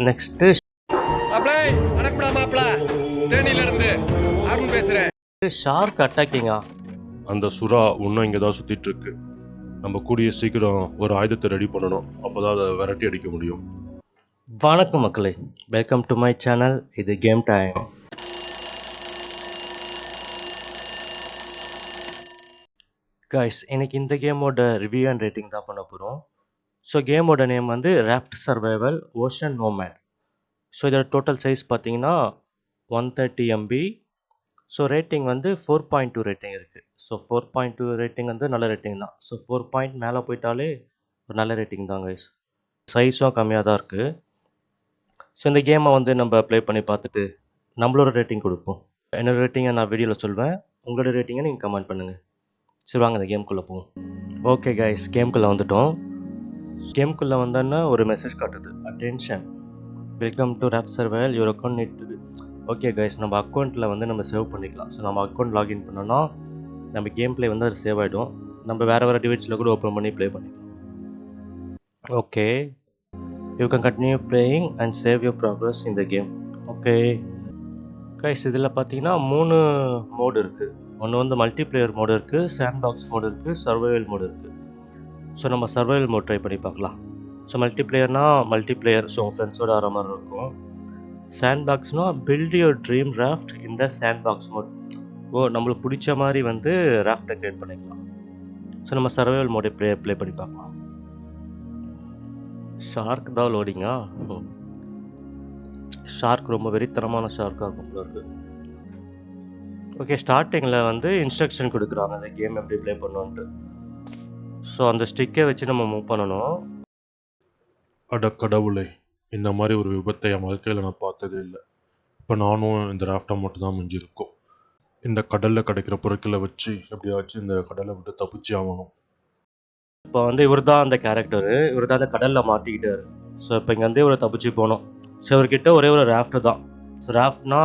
Next shark அட்டாக்கிங்கா? அந்த சுறா இன்னும் இங்கே தான் சுற்றிட்டு இருக்கு. நம்ம கூடிய சீக்கிரம் ஒரு ஆயுதத்தை ரெடி பண்ணணும், அப்போதான் அதை விரட்டி அடிக்க முடியும். வணக்கம் மக்களே, வெல்கம் டு மை சேனல். இது கேம் டைம். கைஸ், இன்னைக்கு இந்த கேமோட ரிவ்யூ அண்ட் ரேட்டிங் தான் பண்ண போகிறோம். ஸோ கேமோட நேம் வந்து raft survival ocean nomad. So இதோட டோட்டல் சைஸ் பார்த்தீங்கன்னா 130 MB. ஸோ ரேட்டிங் வந்து 4.2 ரேட்டிங் இருக்குது. ஸோ 4.2 ரேட்டிங் வந்து நல்ல ரேட்டிங் தான். ஸோ 4 பாயிண்ட் மேலே போயிட்டாலே ஒரு நல்ல ரேட்டிங் தான் கைஸ். சைஸும் கம்மியாக தான் இருக்குது. ஸோ இந்த கேமை வந்து நம்ம ப்ளே பண்ணி பார்த்துட்டு நம்மளோட ரேட்டிங் கொடுப்போம். என்னோடய ரேட்டிங்கை நான் வீடியோவில் சொல்வேன், உங்களோட ரேட்டிங்கை நீங்கள் கமெண்ட் பண்ணுங்கள். சரி வாங்க இந்த கேம்குள்ளே போவோம். ஓகே கைஸ், கேம்குள்ளே வந்துட்டோம். கேம்குள்ளே வந்தோன்னா ஒரு மெசேஜ் காட்டுது, attention, welcome to Raft Survival, your account need. Okay guys, நம்ம அக்கௌண்ட்டில் வந்து நம்ம சேவ் பண்ணிக்கலாம். ஸோ நம்ம அக்கௌண்ட் லாகின் பண்ணோன்னா நம்ம கேம் ப்ளே வந்து அது சேவ் ஆகிடும். நம்ம வேறு டிவைஸில் கூட ஓப்பன் பண்ணி ப்ளே பண்ணிக்கலாம். Okay, you can continue playing and save your progress in the game. Okay guys, இதில் பார்த்தீங்கன்னா 3 மோடு இருக்குது. ஒன்று வந்து மல்டிப்ளேயர் மோடு இருக்குது, சாண்ட் பாக்ஸ் மோடு இருக்குது, சர்வைவல் மோடு இருக்குது. ஸோ நம்ம சர்வைவல் மோட் ட்ரை பண்ணி பார்க்கலாம். ஸோ மல்டிப்ளேயர், ஸோ உங்கள் ஃப்ரெண்ட்ஸோடு ஆகிற மாதிரி இருக்கும். சாண்ட் பாக்ஸ்னால் பில்ட் யுவர் ட்ரீம் ராஃப்ட் இந்த சாண்ட் பாக்ஸ் மோட். நம்மளுக்கு பிடிச்ச மாதிரி வந்து ராஃப்டை க்ரியேட் பண்ணிக்கலாம். ஸோ நம்ம சர்வைவல் மோடை ப்ளே பண்ணி பார்க்கலாம். ஷார்க் தான் லோடிங்கா? ஷார்க் ரொம்ப வெறித்தனமான ஷார்க்காக இருக்கும் போல இருக்குது. ஓகே, ஸ்டார்டிங்கில் வந்து இன்ஸ்ட்ரக்ஷன் கொடுக்குறாங்க அந்த கேம் எப்படி ப்ளே பண்ணணுன்ட்டு. ஸோ அந்த ஸ்டிக்கை வச்சு நம்ம மூவ் பண்ணணும். அட கடவுளே, இந்த மாதிரி ஒரு விபத்தை என் வாழ்க்கையில் நான் பார்த்ததே இல்லை. இப்போ நானும் இந்த ராஃப்டை மட்டும் தான் மிஞ்சிருக்கோம். இந்த கடலில் கிடைக்கிற பொருட்களை வச்சு எப்படியாச்சும் இந்த கடலை விட்டு தப்பிச்சு ஆகணும். இப்போ வந்து இவர் தான் அந்த கேரக்டரு, இவர் தான் அந்த கடலில் மாட்டிக்கிட்டார். ஸோ இப்போ இங்கே வந்து இவரை தப்பிச்சு போகணும். ஸோ இவர்கிட்ட ஒரே ஒரு ராஃப்ட் தான். ஸோ ராஃப்ட்னா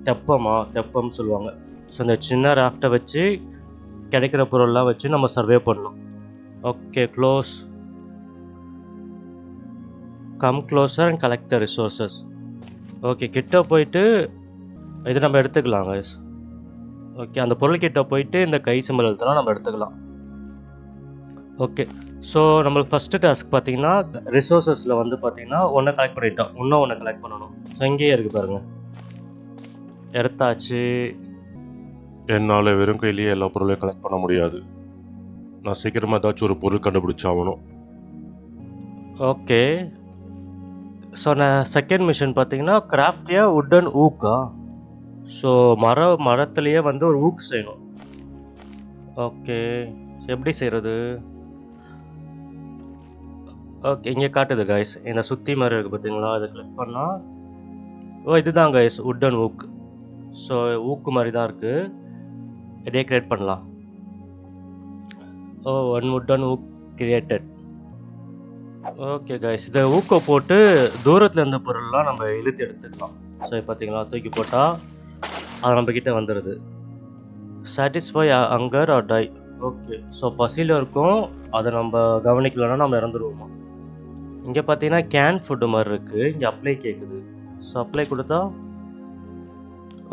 தெப்பம்னு சொல்லுவாங்க. ஸோ இந்த சின்ன ராஃப்டை வச்சு கிடைக்கிற பொருள்லாம் வச்சு நம்ம சர்வே பண்ணணும். Okay, come closer and collect the resources. Okay, கிட்ட போயிட்டு இது நம்ம எடுத்துக்கலாம் கைஸ். ஓகே, அந்த பொருள் கிட்ட போயிட்டு இந்த கை சிம்பிள் எழுத்துனா நம்ம எடுத்துக்கலாம். ஓகே, ஸோ நம்மளுக்கு ஃபஸ்ட்டு டாஸ்க் பார்த்தீங்கன்னா ரிசோர்ஸஸில் வந்து பார்த்தீங்கன்னா ஒன்றை கலெக்ட் பண்ணிட்டோம், இன்னும் ஒன்று கலெக்ட் பண்ணணும். ஸோ இங்கேயே இருக்குது பாருங்கள், எடுத்தாச்சு. என்னால் வெறும் கையிலேயே எல்லா பொருளையும் கலெக்ட் பண்ண முடியாது. நான் சீக்கிரமாக ஏதாச்சும் ஒரு பொருள் கண்டுபிடிச்சாகணும். ஓகே, ஸோ நான் செகண்ட் மிஷன் பார்த்தீங்கன்னா கிராஃப்டியா உட்டன் ஊக்கா. ஸோ மரத்துலேயே வந்து ஒரு ஊக் செய்யணும். ஓகே, எப்படி செய்கிறது? ஓகே, இங்கே காட்டுது கைஸ், இந்த சுற்றி மாதிரி இருக்குது பார்த்தீங்களா, அதை கிளிக் பண்ணால் இதுதான் கைஸ் உட்டன் ஊக். ஸோ ஊக்கு மாதிரி தான் இருக்குது, இதே க்ரியேட் பண்ணலாம். One wooden hook created. Okay guys, இதை ஊக்கை போட்டு தூரத்தில் இருந்த பொருள்லாம் நம்ம இழுத்து எடுத்துக்கலாம். ஸோ பார்த்தீங்களா, தூக்கி போட்டால் அது நம்மக்கிட்ட வந்துடுது. Satisfy hunger or die. Okay, so பசியில் இருக்கும், அதை நம்ம கவனிக்கலன்னா நம்ம இறந்துடுவோமா. இங்கே பார்த்தீங்கன்னா கேன் ஃபுட்டு மாதிரி இருக்குது, இங்கே அப்ளை கேட்குது. ஸோ அப்ளை கொடுத்தா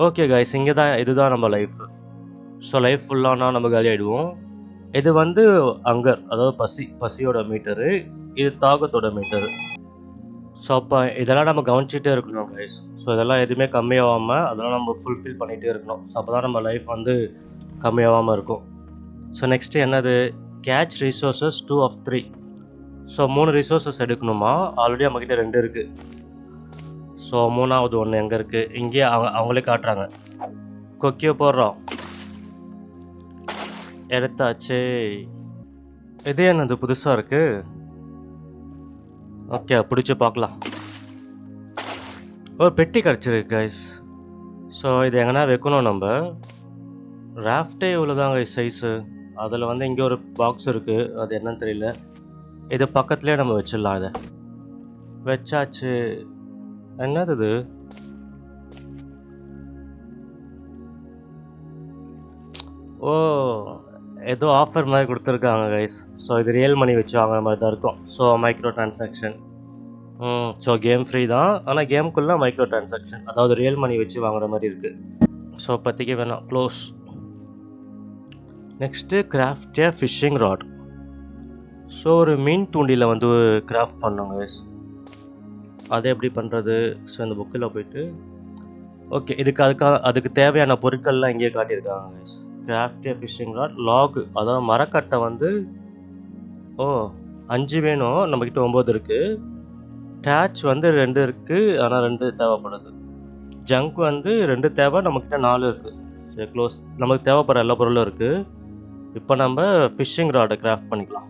ஓகே கைஸ், இதுதான் நம்ம லைஃப். ஸோ லைஃப் ஃபுல்லானா நம்ம காலி ஆகிடுவோம். இது வந்து அங்கர், அதாவது பசியோட மீட்டரு, இது தாகத்தோட மீட்டரு. ஸோ அப்போ இதெல்லாம் நம்ம கவனிச்சிட்டே இருக்கணும் கைஸ். ஸோ இதெல்லாம் எதுவுமே கம்மியாகாமல் அதெல்லாம் நம்ம ஃபுல்ஃபில் பண்ணிகிட்டே இருக்கணும். ஸோ அப்போ தான் நம்ம லைஃப் வந்து கம்மியாகாமல் இருக்கும். ஸோ நெக்ஸ்ட்டு என்னது, catch resources 2 of 3. So 3 resources எடுக்கணுமா, ஆல்ரெடி நம்மக்கிட்ட 2 இருக்குது. ஸோ 3வது ஒன்று எங்கே இருக்குது, இங்கேயே அவங்களே காட்டுறாங்க. கொக்கியை போடுறோம், எடுத்தாச்சு. இது என்னது புதுசாக இருக்குது? ஓகே, பிடிச்சி பார்க்கலாம். ஒரு பெட்டி கிடச்சிருக்கு கைஸ். ஸோ இது எங்கன்னா வைக்கணும் நம்ம. ராஃப்டே இவ்வளோதாங்க சைஸு. அதில் வந்து இங்கே ஒரு பாக்ஸ் இருக்குது, அது என்னன்னு தெரியல. இது பக்கத்துலேயே நம்ம வச்சிடலாம். இதை வச்சாச்சு. என்னது இது? ஏதோ ஆஃபர் மாதிரி கொடுத்துருக்காங்க கைஸ். ஸோ இது ரியல் மணி வச்சு வாங்குற மாதிரி தான் இருக்கும். So micro transaction. So game free தான். ஆனால் கேமுக்குள்ளே மைக்ரோ ட்ரான்சாக்ஷன், அதாவது ரியல் மணி வச்சு வாங்குற மாதிரி இருக்குது. ஸோ இப்போதைக்கு வேணாம், க்ளோஸ். நெக்ஸ்ட்டு கிராஃப்ட் ஏ ஃபிஷ்ஷிங் ராட். ஸோ ஒரு மீன் தூண்டியில் வந்து கிராஃப்ட் பண்ணோங்க. அதை எப்படி பண்ணுறது? ஸோ இந்த புக்கில் போயிட்டு ஓகே, அதுக்கு தேவையான பொருட்கள்லாம் இங்கேயே காட்டியிருக்காங்க. கிராஃப்ட் ஏ ஃபிஷ்ஷிங் ராட், லாகு, அதாவது மரக்கட்டை வந்து 5 வேணும், நம்மக்கிட்ட 9 இருக்குது. டேச் வந்து 2 இருக்குது, ஆனால் 2 தேவைப்படுது. ஜங்க் வந்து 2 தேவை, நம்மக்கிட்ட 4 இருக்குது. சரி, க்ளோஸ். நமக்கு தேவைப்படுற எல்லா பொருளும் இருக்குது. இப்போ நம்ம ஃபிஷ்ஷிங் ராடை கிராஃப்ட் பண்ணிக்கலாம்.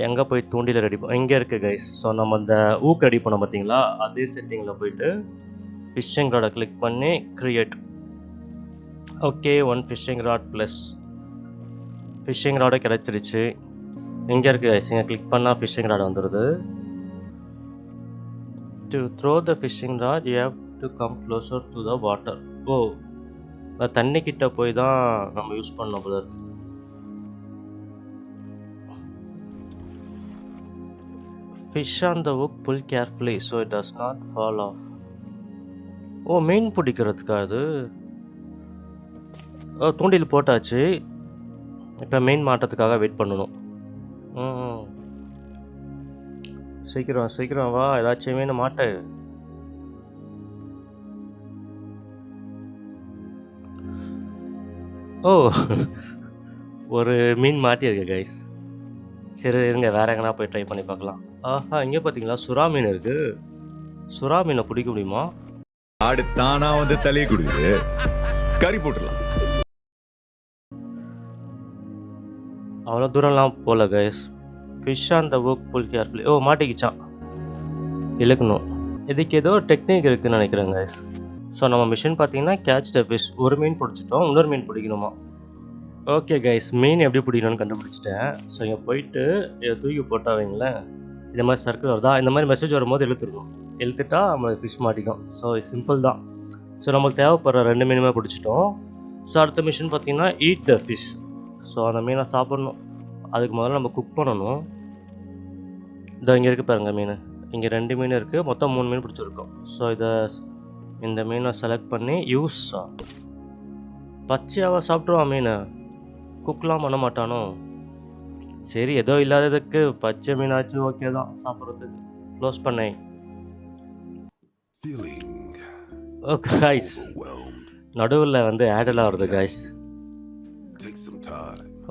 எங்கே போய் தூண்டில் ரெடி இங்கே இருக்குது கைஸ். ஸோ நம்ம இந்த ஊக்கு ரெடி பண்ணோம் பார்த்தீங்களா, அதே செட்டிங்கில் போயிட்டு ஃபிஷ்ஷிங் ராடை கிளிக் பண்ணி create. Okay, 1 fishing rod plus fishing ராடை கிடச்சிருச்சு. இங்கே இருக்குது கைஸ், இங்கே கிளிக் பண்ணால் ஃபிஷ்ஷிங் ராட் வந்துடுது. To throw the fishing rod you have to come closer to the water. தண்ணி கிட்ட போய் தான் நம்ம யூஸ் பண்ணோம் போல இருக்கு. Fish on the hook, pull carefully so it does not fall off. மீன் பிடிக்கிறதுக்கா அது? தூண்டில் போட்டாச்சு. இப்போ மீன் மாட்டத்துக்காக வெயிட் பண்ணணும். சீக்கிரம் சீக்கிரம் வா, ஏதாச்சும் மீன் மாட்ட. ஒரு மீன் மாட்டியிருக்கு கைஸ். சரி இருங்க, வேற எங்கன்னா போய் ட்ரை பண்ணி பார்க்கலாம். இங்கே பார்த்தீங்களா, சுறா மீன் இருக்கு. சுறா மீனை பிடிக்க முடியுமா? ஆடு தானா வந்து தலையை குடிக்குது, கறி போட்டுடலாம். அவ்வளோ தூரம்லாம் போகல guys. Fish on the hook, pull carefully. மாட்டிக்கிச்சான், இழுக்கணும். இதுக்கு ஏதோ டெக்னிக் இருக்குன்னு நினைக்கிறேன் கைஸ். ஸோ நம்ம மிஷின் பார்த்தீங்கன்னா கேட்ச் த ஃபிஷ். ஒரு மீன் பிடிச்சிட்டோம், இன்னொரு மீன் பிடிக்கணுமா. ஓகே கைஸ், மீன் எப்படி பிடிக்கணும்னு கண்டுபிடிச்சிட்டேன். ஸோ இங்கே போயிட்டு இதை தூக்கி போட்டால் வைங்களேன், இந்த மாதிரி சர்க்கிள் வருதா, இந்த மாதிரி மெசேஜ் வரும்போது இழுத்துருக்கணும். இழுத்துட்டா நம்மளுக்கு ஃபிஷ் மாட்டிக்கும். ஸோ சிம்பிள் தான். ஸோ நமக்கு தேவைப்படுற 2 மீனுமே பிடிச்சிட்டோம். ஸோ அடுத்த மிஷின் பார்த்தீங்கன்னா ஈட் த ஃபிஷ். ஸோ அந்த மீனை சாப்பிட்ணும். அதுக்கு முதல்ல நம்ம குக் பண்ணணும். இங்கே இருக்குது பாருங்க மீன். இங்கே 2 மீன் இருக்குது, மொத்தம் 3 மீன் பிடிச்சிருக்கோம். ஸோ இந்த மீனை செலக்ட் பண்ணி யூஸா பச்சையாவா சாப்பிட்ருவான் மீனை, குக்லாம் பண்ண மாட்டானோ? சரி, ஏதோ இல்லாததுக்கு பச்சை மீனாச்சு ஓகே தான் சாப்பிட்றதுக்கு. க்ளோஸ் பண்ணேன். கைஸ், நடுவில் வந்து ஆடெல்லாம் வருது கைஸ்.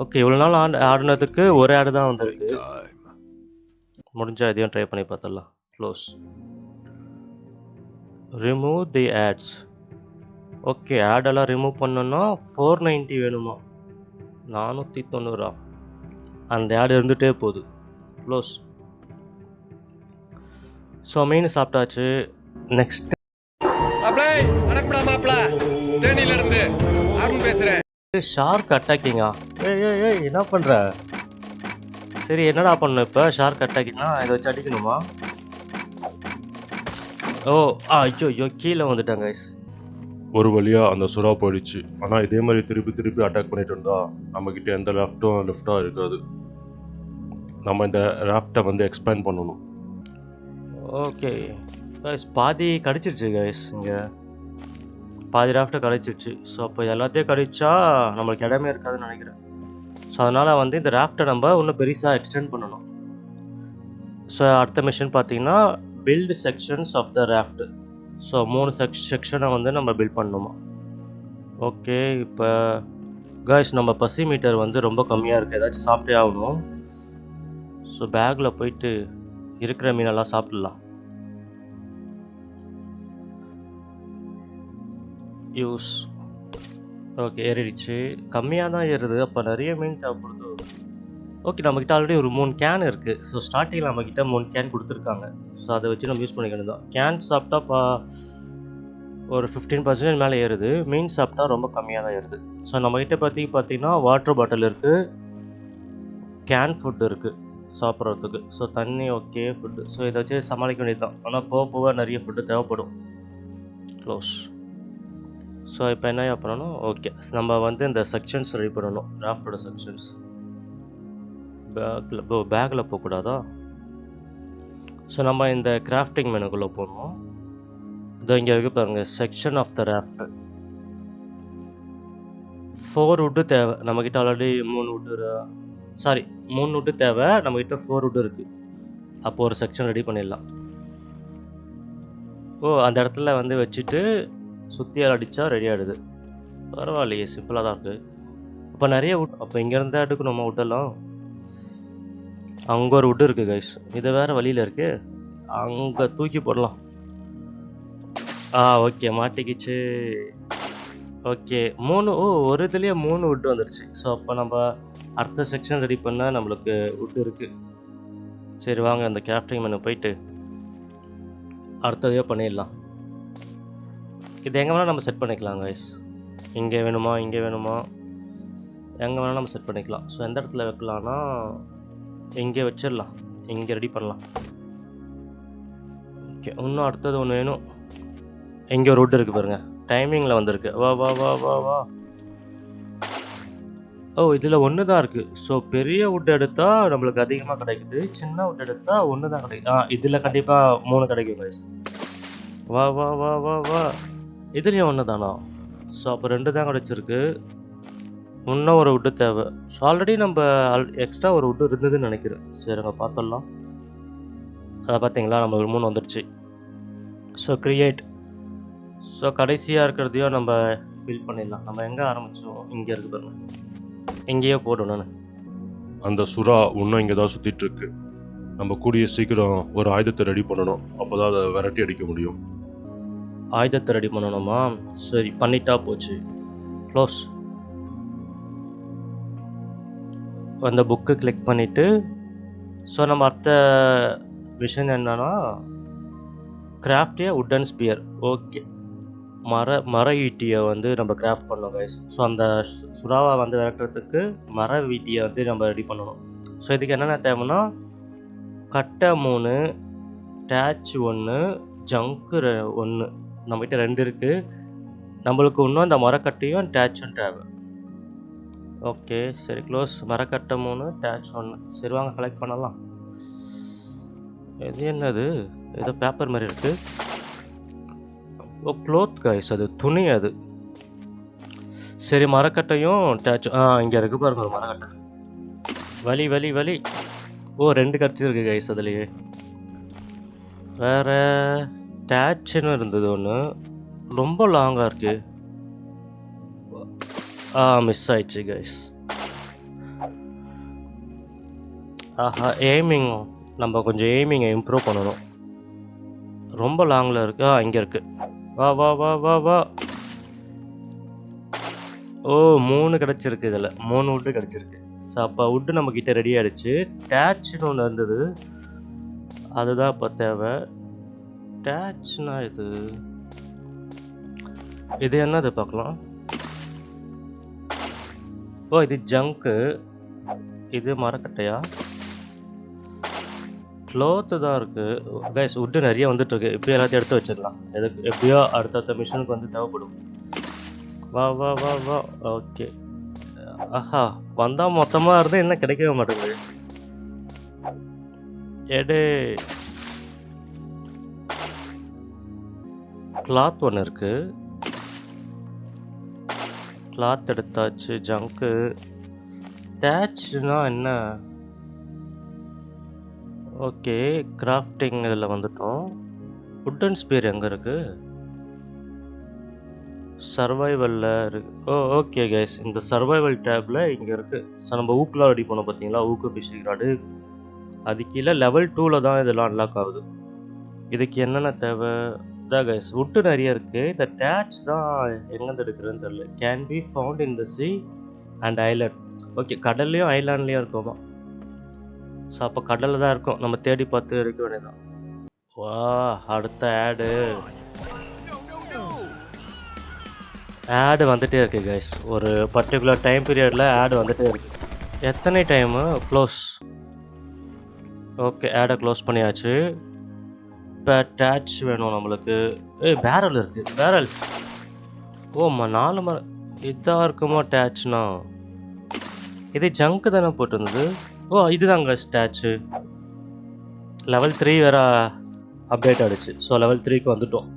ஓகே, இவ்வளோ நாள் ஆடினதுக்கு ஒரு ஆடு தான் வந்திருக்கு. முடிஞ்சால் இதையும் ட்ரை பண்ணி பார்த்துடலாம். Close. Remove the ads. Okay, ஆடெல்லாம் ரிமூவ் பண்ணோன்னா 490 வேணுமா? 490. அந்த ஆடு இருந்துகிட்டே போகுது. க்ளோஸ். ஸோ மீன் சாப்பிட்டாச்சு. நெக்ஸ்ட் ஷார்க் அட்டாக்கிங்கா? ஏய் என்ன பண்ணுற? சரி, என்னடா பண்ணணும் இப்போ? ஷார்க் அட்டாக்கிங்னா இதை வச்சு அடிக்கணுமா? ஐயோ கீழே வந்துட்டாங்க கைஸ். ஒரு வழியாக அந்த சுறா போயிடுச்சு. ஆனால் இதே மாதிரி திருப்பி திருப்பி அட்டாக் பண்ணிட்டு இருந்தா நம்மக்கிட்ட எந்த லெஃப்டாக இருக்காது. நம்ம இந்த ராஃப்டை வந்து எக்ஸ்பேண்ட் பண்ணணும். ஓகே கைஸ், பாதி கடிச்சிருச்சு கைஸ். இங்கே பாதி ராஃப்டை கடிச்சிருச்சு. ஸோ அப்போ எல்லாத்தையும் கடிச்சா நம்மளுக்கு இடமே இருக்காதுன்னு நினைக்கிறேன். ஸோ அதனால் வந்து இந்த ராஃப்டை நம்ம இன்னும் பெருசாக எக்ஸ்டெண்ட் பண்ணணும். ஸோ அடுத்த மிஷன் பார்த்தீங்கன்னா build sections of the raft. So 3 செக்ஷனை வந்து நம்ம பில்ட் பண்ணணுமா. ஓகே, இப்போ கைஸ் நம்ம பசி மீட்டர் வந்து ரொம்ப கம்மியாக இருக்குது, ஏதாச்சும் சாப்பிட்டே ஆகணும். ஸோ பேக்கில் போயிட்டு இருக்கிற மீனெல்லாம் சாப்பிட்லாம். யூஸ். ஓகே, ஏறிடுச்சு. கம்மியாக தான் ஏறுது, அப்போ நிறைய மீன் தேவைப்படுது. ஓகே, நம்மக்கிட்ட ஆல்ரெடி ஒரு 3 கேன் இருக்குது. ஸோ ஸ்டார்டிங்கில் நம்மக்கிட்ட 3 கேன் கொடுத்துருக்காங்க. ஸோ அதை வச்சு நம்ம யூஸ் பண்ணிக்கணும் தான். கேன் சாப்பிட்டா ஒரு 15% மேலே ஏறுது. மீன் சாப்பிட்டா ரொம்ப கம்மியாக தான் ஏறுது. ஸோ நம்மக்கிட்ட பார்த்தீங்கன்னா வாட்டர் பாட்டில் இருக்குது, கேன் ஃபுட் இருக்குது சாப்பிட்றதுக்கு. ஸோ தண்ணி ஓகே, ஃபுட்டு. ஸோ இதை வச்சு சமாளிக்க வேண்டியது தான். ஆனால் போக நிறைய ஃபுட்டு தேவைப்படும். க்ளோஸ். ஸோ இப்போ என்ன பண்ணணும்? ஓகே, நம்ம வந்து இந்த செக்ஷன்ஸ் ரெடி பண்ணணும். ராஃப்டோட செக்ஷன்ஸ் பேக்கில் போகக்கூடாதா? ஸோ நம்ம இந்த கிராஃப்டிங் மெனுக்குள்ளே போகணும். இதோ இங்கே இருக்கு பாருங்க, section of the raft. 4 wood தேவை நம்மக்கிட்ட. ஆல்ரெடி 3 வுட்டு தேவை நம்மக்கிட்ட. 4 வுட்டு இருக்குது. அப்போ ஒரு செக்ஷன் ரெடி பண்ணிடலாம். அந்த இடத்துல வந்து வச்சுட்டு சுற்றியால் அடித்தா ரெடி ஆகிடுது. பரவாயில்லையே, சிம்பிளாக தான் இருக்குது. அப்போ நிறைய வுட், அப்போ இங்கேருந்து எடுக்கணுமா வுட்டெல்லாம்? அங்கே ஒரு வுட்டு இருக்குது கைஸ். இது வேறு வழியில் இருக்குது, அங்கே தூக்கி போடலாம். ஓகே, மாட்டிக்கிச்சு. ஓகே, 3 ஒரு இதுலேயே 3 வுட்டு வந்துடுச்சு. ஸோ அப்போ நம்ம அடுத்த செக்ஷன் ரெடி பண்ணால் நம்மளுக்கு வுட்டு இருக்குது. சரி வாங்க, அந்த கிராஃப்டிங் மெனு போயிட்டு அடுத்ததையோ பண்ணிடலாம். இது எங்கே வேணால் நம்ம செட் பண்ணிக்கலாம் கைஸ். இங்கே வேணுமா, இங்கே வேணுமா, எங்கே வேணால் நம்ம செட் பண்ணிக்கலாம். ஸோ எந்த இடத்துல வைக்கலான்னா இங்கே வச்சிடலாம், இங்கே ரெடி பண்ணலாம். ஓகே, இன்னும் அடுத்தது ஒன்று வேணும். இங்கே ஒரு வுட் இருக்குது பாருங்கள், டைமிங்கில் வந்திருக்கு. வா வா வா வா வா. இதில் ஒன்று தான் இருக்குது. ஸோ பெரிய வுட் எடுத்தால் நம்மளுக்கு அதிகமாக கிடைக்குது, சின்ன வுட் எடுத்தால் ஒன்று தான் கிடைக்குது. இதில் கண்டிப்பாக 3 கிடைக்கும் கைஸ். வா வா வா வா வா. இதுலேயும் ஒன்று தானா? ஸோ அப்போ 2 தான் கிடச்சிருக்கு. இன்னும் ஒரு வுட்டு தேவை. ஸோ ஆல்ரெடி நம்ம எக்ஸ்ட்ரா ஒரு வுட்டு இருந்ததுன்னு நினைக்கிறேன். சரி, அங்கே பார்த்துடலாம். அதை பார்த்தீங்களா, நம்மளுக்கு 3 வந்துடுச்சு. So create. ஸோ கடைசியாக இருக்கிறதையும் நம்ம ஃபில் பண்ணிடலாம். நம்ம எங்கே ஆரம்பித்தோம்? இங்கே இருக்கு பாருங்க, இங்கேயே போடணும். அந்த சுறா இன்னும் இங்கே தான் சுற்றிட்டு இருக்கு. நம்ம கூடிய சீக்கிரம் ஒரு ஆயுதத்தை ரெடி பண்ணணும், அப்போ தான் அதை விரட்டி அடிக்க முடியும். ஆயுதத்தை ரெடி பண்ணணுமா? சரி, பண்ணிட்டா போச்சு. க்ளோஸ். அந்த புக்கு கிளிக் பண்ணிவிட்டு, ஸோ நம்ம அடுத்த விஷயம் என்னன்னா கிராஃப்டியா வுட்டன் ஸ்பியர். ஓகே, மர ஈட்டியை வந்து நம்ம கிராஃப்ட் பண்ணோம் கைஸ். ஸோ அந்த சுறாவை வந்து விரட்டுறதுக்கு மர ஈட்டியை வந்து நம்ம ரெடி பண்ணணும். ஸோ இதுக்கு என்னென்ன தேவைன்னா கட்டை 3, டேச் 1, ஜங்கு 1. நம்மகிட்ட 2 இருக்குது. நம்மளுக்கு இன்னும் அந்த மரக்கட்டையும் டேச்சும் தேவை. ஓகே சரி, க்ளோஸ். மரக்கட்டை 3, டேச் 1. சரி வாங்க கலெக்ட் பண்ணலாம். இது என்னது, ஏதோ பேப்பர் மாதிரி இருக்குது. க்ளோத் கைஸ், அது துணி அது. சரி, மரக்கட்டையும் டேச் இங்கே இருக்கு பாருங்க, ஒரு மரக்கட்டை. வலி வலி வலி. 2 கிடச்சிருக்கு கைஸ். அதுலேயே வேறு டேச்சுன்னு இருந்தது ஒன்று, ரொம்ப லாங்காக இருக்குது. மிஸ் ஆயிடுச்சு கைஸ். எய்மிங் நம்ம கொஞ்சம் எய்மிங்கை இம்ப்ரூவ் பண்ணணும். ரொம்ப லாங்கில் இருக்கு. இங்கே இருக்குது. வா வா வா வா வா. 3 கிடச்சிருக்கு. இதில் 3 வுட்டு கிடச்சிருக்கு. ஸோ அப்போ வுட்டு நம்மக்கிட்ட ரெடி ஆகிடுச்சு. டேச்சுன்னு ஒன்று இருந்தது, அதுதான் இப்போ தேவை. டேச்னா இது என்னது பார்க்கலாம். இது ஜங்கு. இது மரக்கட்டையா? க்ளோத்து தான் இருக்குது கைஸ். வுட்டு நிறைய வந்துட்டுருக்கு. இப்போயும் எல்லாத்தையும் எடுத்து வச்சிடலாம். எப்படியோ அடுத்த மிஷனுக்கு வந்து தேவைப்படும். வா வா வா வா. ஓகே, வந்தால் மொத்தமாக இருந்தால் என்ன கிடைக்கவே மாட்டேங்குது. எடு. கிளாத் ஒன்று இருக்குது. கிளாத் எடுத்தாச்சு. ஜங்கு. டேச்னா என்ன? ஓகே, கிராஃப்டிங் இதில் வந்துட்டோம். வுட்டன் ஸ்பியர் எங்கே இருக்குது? சர்வைவலில் இருக்கு. ஓகே கைஸ், இந்த சர்வைவல் டேப்பில் இங்கே இருக்குது. ஸோ நம்ம ஊக்கெலாம் ரெடி பண்ணோம் பார்த்தீங்களா, ஊக்கு ஃபிஷிங் ராடு. அது கீழே லெவல் 2ல் தான் இதெல்லாம் அன்லாக் ஆகுது. இதுக்கு என்னென்ன தேவை தான் கைஸ்? வுட்டு நிறைய இருக்குது. இந்த டேச் தான் எங்கேருந்து எடுக்கிறதுன்னு தெரியல. Can be found in the sea and island. Okay, கடல்லையும் ஐலாண்ட்லேயும் இருக்குமா? ஸோ அப்போ கடலில் தான் இருக்கும். நம்ம தேடி பார்த்து எடுக்க வேண்டியதான். வா, அடுத்த ஆடு வந்துகிட்டே இருக்குது கைஸ். ஒரு பர்டிகுலர் டைம் பீரியடில் ஆடு வந்துகிட்டே இருக்குது. எத்தனை டைமு? க்ளோஸ். ஓகே, ஆடை க்ளோஸ் பண்ணியாச்சு. இப்போ டேச் வேணும் நம்மளுக்கு. பேரல் இருக்குது. பேரல் 4 மரம் இதாக இருக்குமோ டேச்னா? இது ஜங்கு தானே போட்டிருந்தது. இதுதாங்க ஸ்டாச்சு. லெவல் 3 வேறு அப்டேட் ஆகிடுச்சு. ஸோ லெவல் 3க்கு வந்துட்டோம்.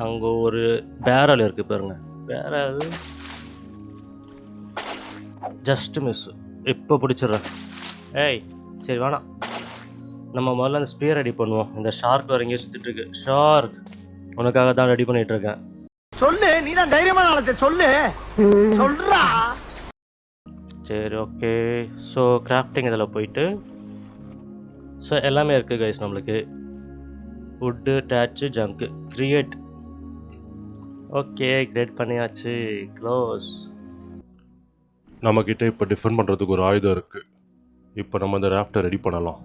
அங்கே ஒரு பேரல் இருக்குது பாருங்க. Barrel just miss. இப்போ பிடிச்சிடுறேன். ஏய் சரி வேணாம், நம்ம முதல்ல அந்த ஸ்பியர் ரெடி பண்ணுவோம். இந்த ஷார்க் வேறு எங்கேயும் சுற்றிட்டு இருக்கு. ஷார்க் உனக்காக தான் ரெடி பண்ணிட்டு இருக்கேன். சொல்லு, நீ தான் தைரியமான ஆளத்தை சொல்லு, சொல்றா. சரி ஓகே. ஸோ கிராஃப்டிங் இதில் போயிட்டு ஸோ எல்லாமே இருக்குது கைஸ். நம்மளுக்கு வுட்டு, டேச்சு, ஜங்கு, கிரியேட். ஓகே கிரியேட் பண்ணியாச்சு. க்ளோஸ். நம்மக்கிட்ட இப்போ டிஃபெண்ட் பண்ணுறதுக்கு ஒரு ஆயுதம் இருக்குது. இப்போ நம்ம இந்த ராஃப்டை ரெடி பண்ணலாம்.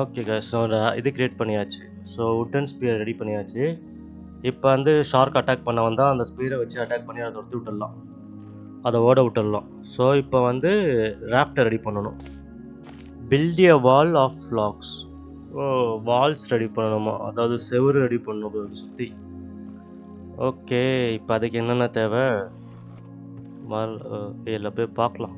ஓகே கைஸ், ஸோ இது கிரியேட் பண்ணியாச்சு. ஸோ வுட்டன் ஸ்பியர் ரெடி பண்ணியாச்சு. இப்போ வந்து ஷார்க் அட்டாக் பண்ண வந்தால் அந்த ஸ்பியரை வச்சு அட்டாக் பண்ணி அதை தொடுத்து விட்டுடலாம், அதை ஓட விட்டுடலாம். ஸோ இப்போ வந்து ராஃப்டை ரெடி பண்ணணும். Build a wall of logs. ஓ வால்ஸ் ரெடி பண்ணணுமா, அதாவது செவுரு ரெடி பண்ணணும் சுற்றி. ஓகே இப்போ அதுக்கு என்னென்ன தேவை வால் இதில் போய் பார்க்கலாம்.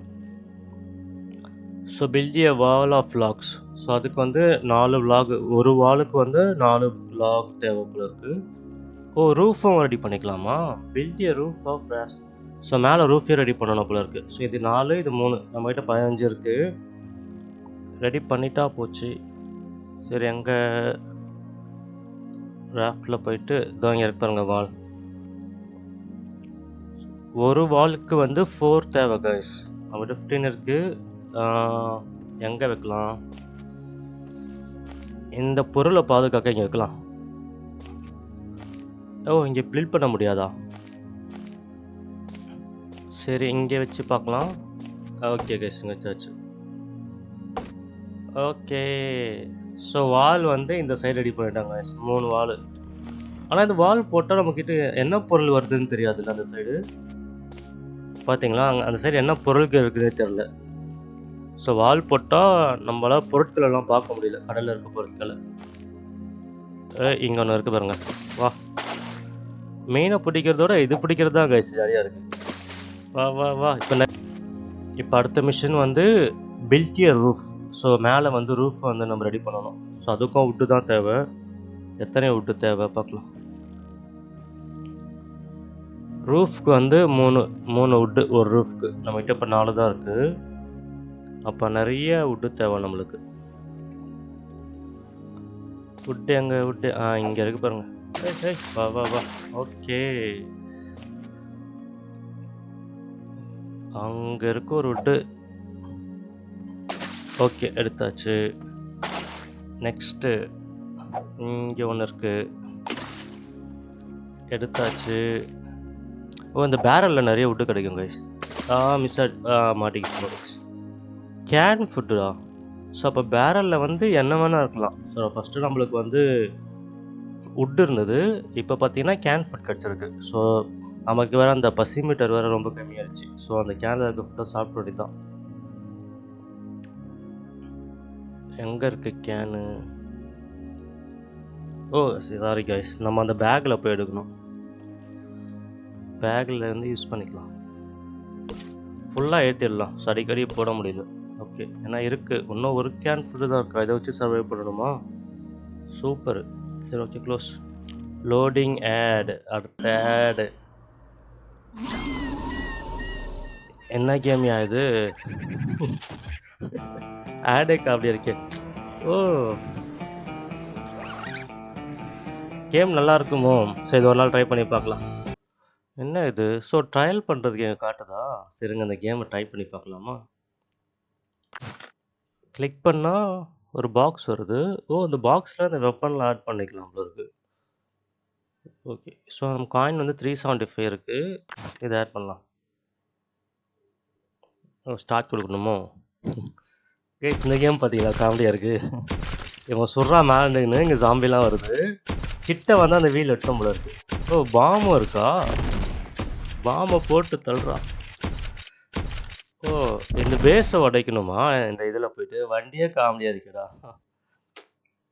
So build a wall of logs. So அதுக்கு வந்து 4 வ்ளாக், ஒரு வாலுக்கு வந்து 4 வ்ளாக் தேவைப்பட இருக்குது. ஓ ரூஃபும் ரெடி பண்ணிக்கலாமா? Build a roof of rods. So மேலே ரூஃபே ரெடி பண்ணணும் போல இருக்குது. ஸோ இது 4, இது 3, நம்மகிட்ட 15 இருக்குது. ரெடி பண்ணிட்டா போச்சு. சரி எங்கே ராஃப்டில் போயிட்டு இதோ இங்கே இருப்பாருங்க வால். ஒரு வாலுக்கு வந்து 4 தேவை கைஸ். நம்மகிட்ட 15 இருக்குது. எங்கே வைக்கலாம்? இந்த பொருளை பாதுகாக்க இங்கே வைக்கலாம். ஓ இங்கே பில்ட் பண்ண முடியாதா? சரி இங்கே வச்சு பார்க்கலாம். ஓகே கைஸ் இங்கே வச்சாச்சு. ஓகே ஸோ வால் வந்து இந்த சைடு ரெடி பண்ணிட்டாங்க கைஸ், 3 வால். ஆனால் இந்த வால் போட்டால் நம்மக்கிட்ட என்ன பொருள் வருதுன்னு தெரியாதுல்ல. அந்த சைடு பார்த்தீங்களா, அங்கே அந்த சைடு என்ன பொருட்கள் இருக்குதுன்னு தெரில. ஸோ வால் போட்டால் நம்மளால் பொருட்கள் எல்லாம் பார்க்க முடியல, கடலில் இருக்க பொருட்களை. இங்கே ஒன்று இருக்குது பாருங்க. வா, மீனை பிடிக்கிறதோட இது பிடிக்கிறது தான் கைஸ் ஜாலியாக இருக்குது. வா வா வா. இப்போ அடுத்த மிஷன் வந்து பில்ட் எ ரூஃப். ஸோ மேலே வந்து ரூஃப் வந்து நம்ம ரெடி பண்ணணும். ஸோ அதுக்கும் வுட்டு தான் தேவை. எத்தனை வுட்டு தேவை பார்க்கலாம். ரூஃப்க்கு வந்து 3 வுட்டு ஒரு ரூஃப்க்கு. நம்மகிட்ட இப்போ 4 தான் இருக்குது. அப்போ நிறைய வுட்டு தேவை நம்மளுக்கு. வுட்டு எங்கே வுட்டு? இங்கே இருக்குது பாருங்க. வா வா வா. ஓகே அங்கே இருக்கு ஒரு வுட்டு. ஓகே எடுத்தாச்சு. நெக்ஸ்ட்டு இங்கே ஒன்று இருக்குது, எடுத்தாச்சு. ஓ இந்த பேரலில் நிறைய வுட்டு கிடைக்கும் கைஸ். மிஸ் மாட்டிக்கிச்சு. கேன் ஃபுட்டுடா. ஸோ அப்போ பேரலில் வந்து என்ன வேணால் இருக்கலாம். ஸோ ஃபஸ்ட்டு நம்மளுக்கு வந்து வுட் இருந்தது, இப்போ பார்த்தீங்கன்னா கேன் ஃபுட் கிடச்சிருக்கு. ஸோ நமக்கு வேறு அந்த பசி மீட்டர் வேறு ரொம்ப கம்மியாகிடுச்சு. ஸோ அந்த கேனில் இருக்க ஃபுட்டை சாப்பிட வேண்டி தான். எங்கே இருக்குது கேனு? ஓ சாரி கைஸ், நம்ம அந்த பேக்கில் போய் எடுக்கணும். பேக்கில் இருந்து யூஸ் பண்ணிக்கலாம். ஃபுல்லாக ஏற்றிடலாம். ஸோ அடிக்கடி போட முடியல. ஓகே ஏன்னா இருக்குது, இன்னும் ஒரு கேன் ஃபுட்டு தான் இருக்கா, இதை வச்சு சர்வை பண்ணணுமா? சூப்பர். சரி ஓகே க்ளோஸ். Loading add. அடுத்த ஆடு என்ன கேமியா இது? ஆடேக்கு அப்படி இருக்கே. ஓ கேம் நல்லா இருக்குமோ? சரி இது ஒரு நாள் ட்ரை பண்ணி பார்க்கலாம். என்ன இது? ஸோ ட்ரையல் பண்ணுறதுக்கு எங்கே காட்டுதா? சரிங்க அந்த கேமை ட்ரை பண்ணி பார்க்கலாமா? கிளிக் பண்ணால் ஒரு பாக்ஸ் வருது. ஓ அந்த பாக்ஸில் அந்த வெப்பன்லாம் ஆட் பண்ணிக்கலாம் போல இருக்குது. ஓகே ஸோ நம்ம காயின் வந்து 375 இருக்குது. இதை ஆட் பண்ணலாம். ஓ ஸ்டார்ட் கொடுக்கணுமோ? கைஸ் இந்த கேம் பார்த்தீங்களா காமெடியாக இருக்குது. இவன் சுடுறா மேலேன்னு, இங்கே ஜாம்பிலாம் வருது. கிட்ட வந்து அந்த வீல் எட்டும் போல இருக்குது. ஓ பாம்பும் இருக்கா? பாம்பை போட்டு தள்ளுறா. ஓ இந்த பேஸை உடைக்கணுமா? இந்த இதில் போயிட்டு வண்டியே காமெடியாக இருக்குடா.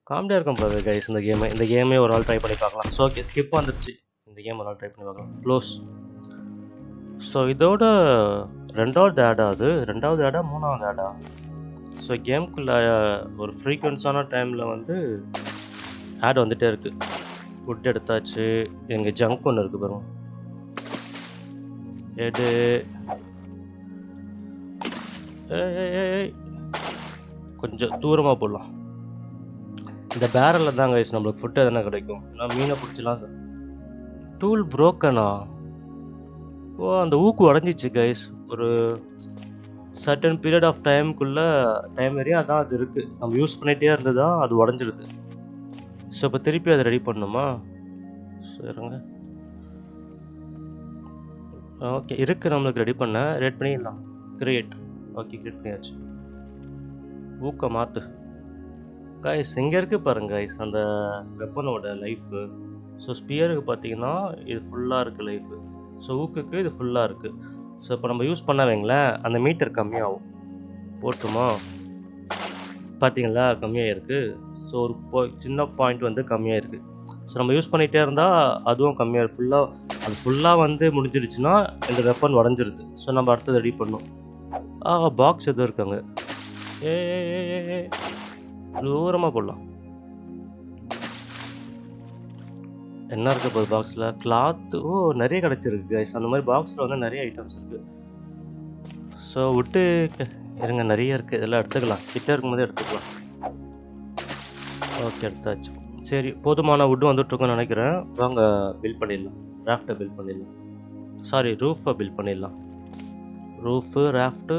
காமெடியாக இருக்கும் போது கைஸ் இந்த கேமே ஒரு நாள் ட்ரை பண்ணி பார்க்கலாம். ஸோ ஓகே ஸ்கிப் வந்துடுச்சு. இந்த கேம் ஒரு நாள் ட்ரை பண்ணி பார்க்கலாம். க்ளோஸ். ஸோ இதோட 2வது ஆடா அது? 2வது ஆடா? 3வது ஆடா? ஸோ கேம்குள்ள ஒரு ஃப்ரீக்வென்ஸான டைமில் வந்து ஆட் வந்துகிட்டே இருக்குது. வுட் எடுத்தாச்சு. எங்கள் ஜங்க் ஒன்று இருக்குது பாருங்க. எடு. ஏய் கொஞ்சம் தூரமாக போடலாம். இந்த பேரலில் தான் கைஸ் நம்மளுக்கு ஃபுட்டு எதனா கிடைக்கும். நான் மீனை பிடிச்சலாம் சார். டூல் புரோக்கனா? ஓ, அந்த ஊக்கு உடஞ்சிச்சு கைஸ். ஒரு சர்டன் பீரியட் ஆஃப் டைம் வரையும் அதான் அது இருக்குது. நம்ம யூஸ் பண்ணிகிட்டே இருந்தது தான் அது உடஞ்சிருது. ஸோ இப்போ திருப்பி அதை ரெடி பண்ணணுமா? சரிங்க. ஓகே, இருக்குது நம்மளுக்கு ரெடி பண்ண. ரெடி பண்ணிடலாம். கிரியேட். ஓகே, கிரியேட் பண்ணியாச்சு. ஊக்க மாற்று கைஸ். இங்கே இருக்குது பாருங்க கைஸ் அந்த வெப்பனோட லைஃபு. ஸோ ஸ்பியருக்கு பார்த்தீங்கன்னா இது ஃபுல்லாக இருக்குது லைஃபு. ஸோ ஊக்குக்கு இது ஃபுல்லாக இருக்குது. ஸோ இப்போ நம்ம யூஸ் பண்ண வைங்களேன், அந்த மீட்டர் கம்மியாகும். போட்டுமா? பார்த்தீங்களா கம்மியாக இருக்குது. ஸோ ஒரு சின்ன பாயிண்ட் வந்து கம்மியாக இருக்குது. ஸோ நம்ம யூஸ் பண்ணிகிட்டே இருந்தால் அதுவும் கம்மியாக ஃபுல்லாக வந்து முடிஞ்சிருச்சுன்னா இந்த வெப்பன் உடஞ்சிருது. ஸோ நம்ம அடுத்தது ரெடி பண்ணணும். பாக்ஸ் எதுவும் இருக்காங்க. ஏ தூரமாக போடலாம். என்ன இருக்குது போகுது பாக்ஸில்? கிளாத்து. ஓ, நிறைய கிடச்சிருக்கு கைஸ். அந்த மாதிரி பாக்ஸில் வந்து நிறைய ஐட்டம்ஸ் இருக்குது. ஸோ விட்டு இருங்க, நிறைய இருக்குது. இதெல்லாம் எடுத்துக்கலாம். கிட்டே இருக்கும்போதே எடுத்துக்கலாம். ஓகே, எடுத்தாச்சு. சரி, போதுமான வுட்டு வந்துட்டுருக்கோன்னு நினைக்கிறேன். வாங்க பில்ட் பண்ணிடலாம். ராஃப்டை பில்ட் பண்ணிடலாம். சாரி, ரூஃபை பில்ட் பண்ணிடலாம். ரூஃபு, ராஃப்ட்டு,